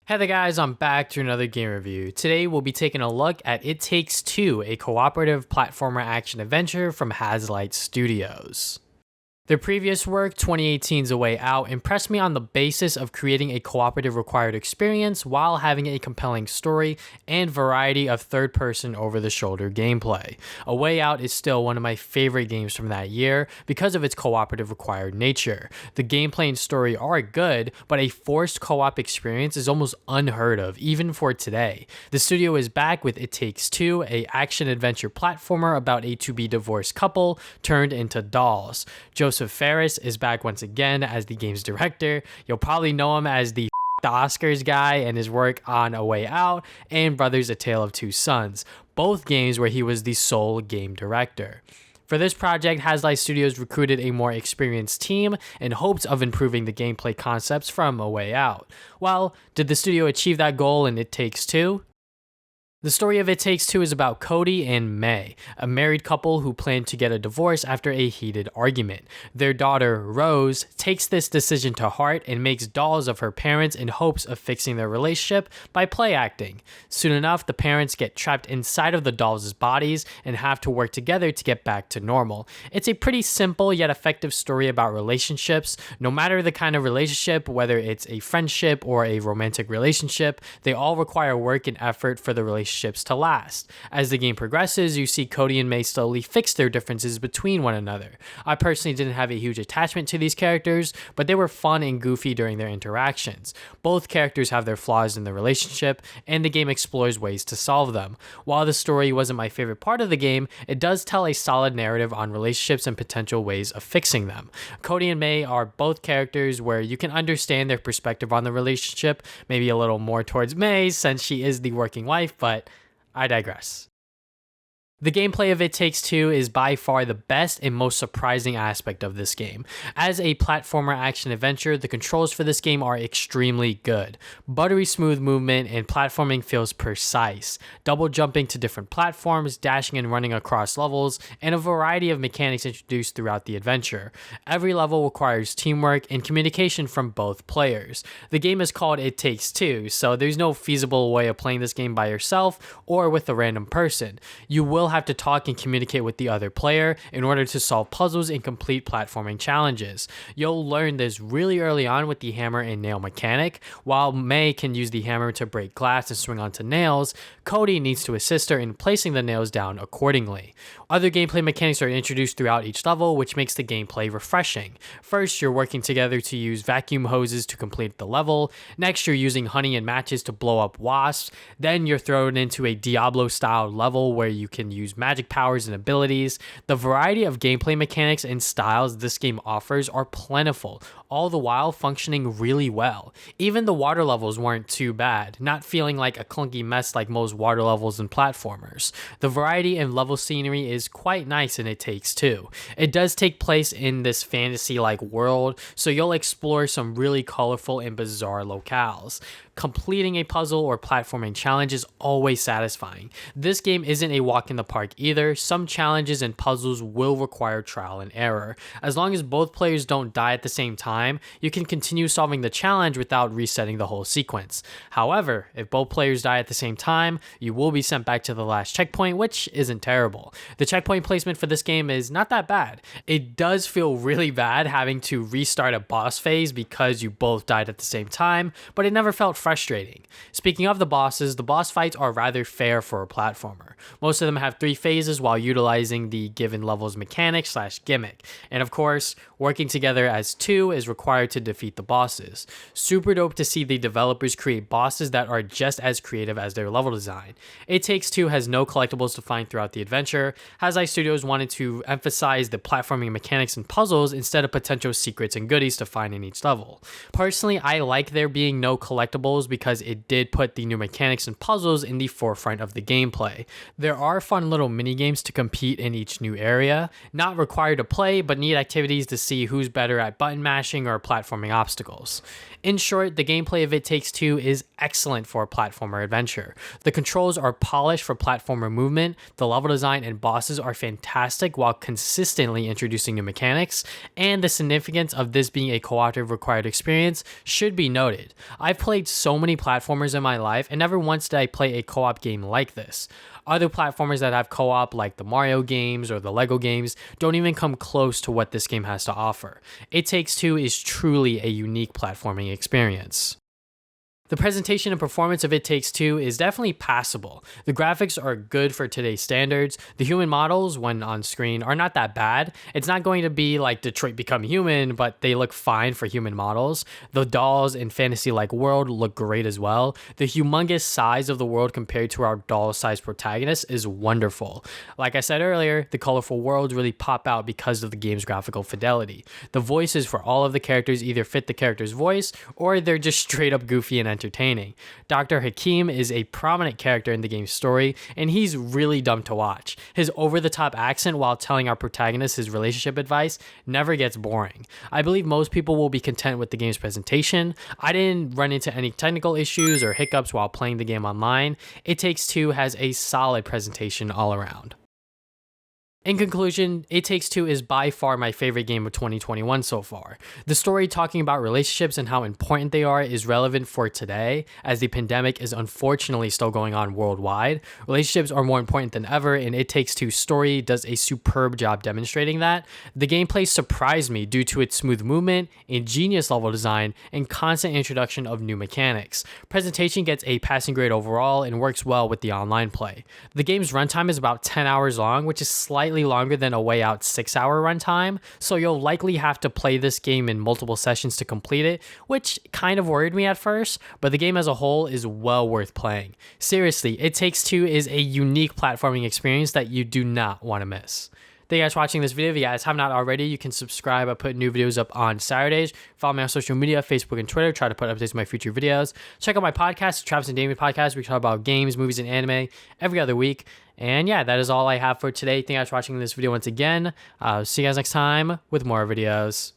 Hey there guys, I'm back to another game review. Today we'll be taking a look at It Takes Two, a cooperative platformer action adventure from Hazelight Studios. Their previous work, 2018's A Way Out, impressed me on the basis of creating a cooperative required experience while having a compelling story and variety of third-person over-the-shoulder gameplay. A Way Out is still one of my favorite games from that year because of its cooperative required nature. The gameplay and story are good, but a forced co-op experience is almost unheard of, even for today. The studio is back with It Takes Two, a action-adventure platformer about a to-be divorced couple turned into dolls. Joseph Fares is back once again as the game's director. You'll probably know him as the Oscars guy and his work on A Way Out and Brothers: A Tale of Two Sons, both games where he was the sole game director. For this project, Hazelight Studios recruited a more experienced team in hopes of improving the gameplay concepts from A Way Out. Well, did the studio achieve that goal in It Takes Two? The story of It Takes Two is about Cody and May, a married couple who plan to get a divorce after a heated argument. Their daughter, Rose, takes this decision to heart and makes dolls of her parents in hopes of fixing their relationship by play acting. Soon enough, the parents get trapped inside of the dolls' bodies and have to work together to get back to normal. It's a pretty simple yet effective story about relationships. No matter the kind of relationship, whether it's a friendship or a romantic relationship, they all require work and effort for the relationship to last. As the game progresses, you see Cody and May slowly fix their differences between one another. I personally didn't have a huge attachment to these characters, but they were fun and goofy during their interactions. Both characters have their flaws in the relationship, and the game explores ways to solve them. While the story wasn't my favorite part of the game, it does tell a solid narrative on relationships and potential ways of fixing them. Cody and May are both characters where you can understand their perspective on the relationship, maybe a little more towards May since she is the working wife, but I digress. The gameplay of It Takes Two is by far the best and most surprising aspect of this game. As a platformer action adventure, the controls for this game are extremely good. Buttery smooth movement and platforming feels precise. Double jumping to different platforms, dashing and running across levels, and a variety of mechanics introduced throughout the adventure. Every level requires teamwork and communication from both players. The game is called It Takes Two, so there's no feasible way of playing this game by yourself or with a random person. You will have to talk and communicate with the other player in order to solve puzzles and complete platforming challenges. You'll learn this really early on with the hammer and nail mechanic. While May can use the hammer to break glass and swing onto nails, Cody needs to assist her in placing the nails down accordingly. Other gameplay mechanics are introduced throughout each level, which makes the gameplay refreshing. First, you're working together to use vacuum hoses to complete the level. Next, you're using honey and matches to blow up wasps. Then you're thrown into a Diablo-style level where you can use magic powers and abilities. The variety of gameplay mechanics and styles this game offers are plentiful, all the while functioning really well. Even the water levels weren't too bad, not feeling like a clunky mess like most water levels in platformers. The variety and level scenery is quite nice in It Takes Two. It does take place in this fantasy-like world, so you'll explore some really colorful and bizarre locales. Completing a puzzle or platforming challenge is always satisfying. This game isn't a walk in the park either. Some challenges and puzzles will require trial and error. As long as both players don't die at the same time, you can continue solving the challenge without resetting the whole sequence. However, if both players die at the same time, you will be sent back to the last checkpoint, which isn't terrible. The checkpoint placement for this game is not that bad. It does feel really bad having to restart a boss phase because you both died at the same time, but it never felt frustrating. Speaking of the bosses, the boss fights are rather fair for a platformer. Most of them have 3 phases while utilizing the given level's mechanic/gimmick. And of course, working together as 2 is required to defeat the bosses. Super dope to see the developers create bosses that are just as creative as their level design. It Takes Two has no collectibles to find throughout the adventure. Hazelight Studios wanted to emphasize the platforming mechanics and puzzles instead of potential secrets and goodies to find in each level. Personally, I like there being no collectibles because it did put the new mechanics and puzzles in the forefront of the gameplay. There are fun fun little mini games to compete in each new area, not required to play, but neat activities to see who's better at button mashing or platforming obstacles. In short, the gameplay of It Takes Two is excellent for a platformer adventure. The controls are polished for platformer movement, the level design and bosses are fantastic while consistently introducing new mechanics, and the significance of this being a cooperative required experience should be noted. I've played so many platformers in my life, and never once did I play a co-op game like this. Other platformers that have co-op, like the Mario games or the Lego games, don't even come close to what this game has to offer. It Takes Two is truly a unique platforming experience. The presentation and performance of It Takes Two is definitely passable. The graphics are good for today's standards. The human models, when on screen, are not that bad. It's not going to be like Detroit Become Human, but they look fine for human models. The dolls in fantasy-like world look great as well. The humongous size of the world compared to our doll-sized protagonist is wonderful. Like I said earlier, the colorful worlds really pop out because of the game's graphical fidelity. The voices for all of the characters either fit the character's voice, or they're just straight up goofy and entertaining. Dr. Hakim is a prominent character in the game's story, and he's really dumb to watch. His over-the-top accent while telling our protagonist his relationship advice never gets boring. I believe most people will be content with the game's presentation. I didn't run into any technical issues or hiccups while playing the game online. It Takes Two has a solid presentation all around. In conclusion, It Takes Two is by far my favorite game of 2021 so far. The story talking about relationships and how important they are is relevant for today, as the pandemic is unfortunately still going on worldwide. Relationships are more important than ever, and It Takes Two's story does a superb job demonstrating that. The gameplay surprised me due to its smooth movement, ingenious level design, and constant introduction of new mechanics. Presentation gets a passing grade overall and works well with the online play. The game's runtime is about 10 hours long, which is slightly longer than a Way Out 6-hour runtime, so you'll likely have to play this game in multiple sessions to complete it, which kind of worried me at first, but the game as a whole is well worth playing. Seriously, It Takes Two is a unique platforming experience that you do not want to miss. Thank you guys for watching this video. If you guys have not already, you can subscribe. I put new videos up on Saturdays. Follow me on social media, Facebook and Twitter. Try to put updates on my future videos. Check out my podcast, Travis and Damien Podcast. We talk about games, movies, and anime every other week. And yeah, that is all I have for today. Thank you guys for watching this video once again. See you guys next time with more videos.